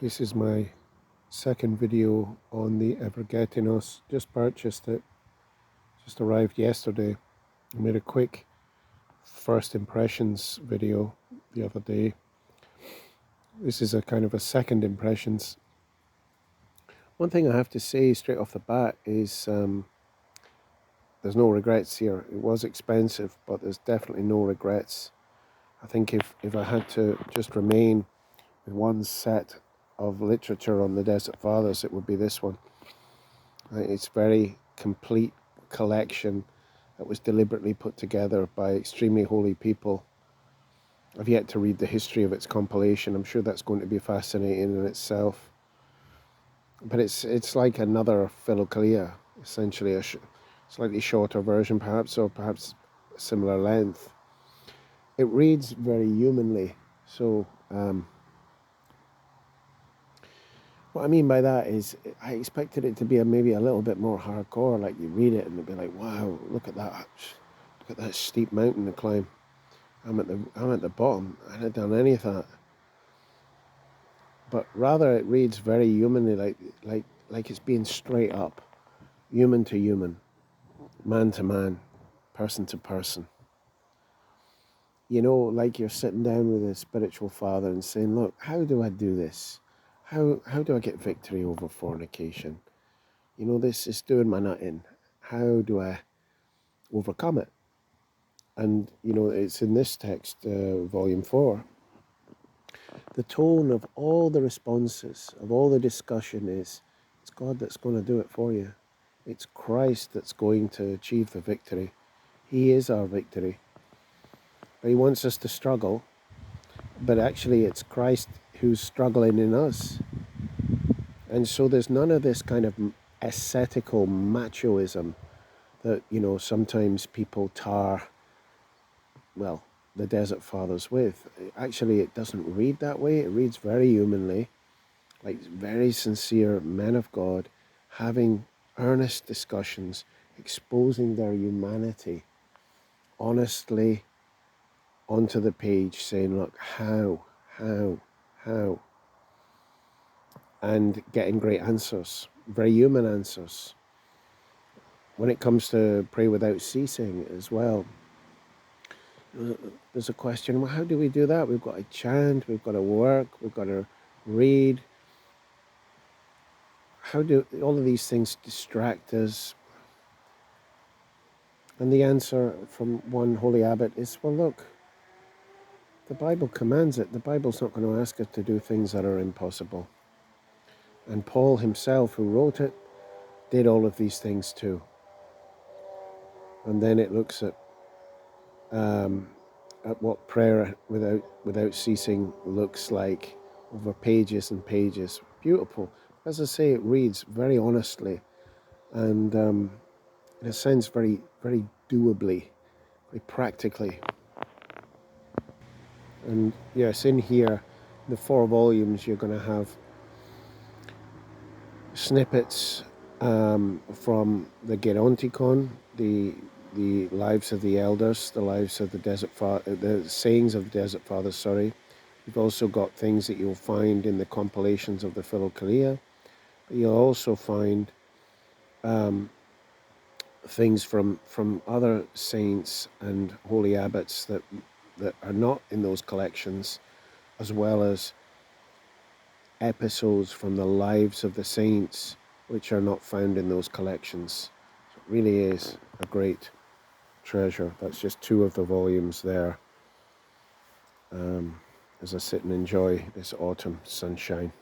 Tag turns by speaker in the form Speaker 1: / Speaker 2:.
Speaker 1: This is my second video on the Evergetinos. Just purchased it, just arrived yesterday. I made a quick first impressions video the other day. This is a kind of a second impressions. One thing I have to say straight off the bat is there's no regrets here. It was expensive, but there's definitely no regrets. I think if I had to just remain with one set of literature on the Desert Fathers, it would be this one. It's a very complete collection that was deliberately put together by extremely holy people. I've yet to read the history of its compilation. I'm sure that's going to be fascinating in itself. But it's like another Philokalia, essentially a slightly shorter version perhaps, or perhaps similar length. It reads very humanly. So what I mean by that is I expected it to be maybe a little bit more hardcore, like you read it and it'd be like, wow, look at that steep mountain to climb. I'm at the bottom. I hadn't done any of that. But rather it reads very humanly, like it's being straight up, human to human, man to man, person to person. You know, like you're sitting down with a spiritual father and saying, look, how do I do this? How do I get victory over fornication? You know, this is doing my nut in. How do I overcome it? And, you know, it's in this text, volume 4. The tone of all the responses, of all the discussion is, it's God that's going to do it for you. It's Christ that's going to achieve the victory. He is our victory. But he wants us to struggle, but actually it's Christ who's struggling in us. And so there's none of this kind of ascetical machoism that, you know, sometimes people tar, well, the Desert Fathers with. Actually, it doesn't read that way. It reads very humanly, like very sincere men of God having earnest discussions, exposing their humanity honestly onto the page, saying, look, how, and getting great answers, very human answers. When it comes to pray without ceasing as well, there's a question, well, how do we do that? We've got to chant, we've got to work, we've got to read. How do all of these things distract us? And the answer from one holy abbot is, well, look, the Bible commands it. The Bible's not going to ask us to do things that are impossible. And Paul himself, who wrote it, did all of these things too. And then it looks at what prayer without ceasing looks like over pages and pages. Beautiful. As I say, it reads very honestly and in a sense very, very doably, very practically. And yes, in here, the 4 volumes, you're going to have snippets from the Geronticon, the lives of the elders, the lives of the the sayings of the Desert Fathers. Sorry, you've also got things that you'll find in the compilations of the Philokalia. You'll also find things from other saints and holy abbots that are not in those collections, as well as episodes from the lives of the saints, which are not found in those collections. So it really is a great treasure. That's just 2 of the volumes there as I sit and enjoy this autumn sunshine.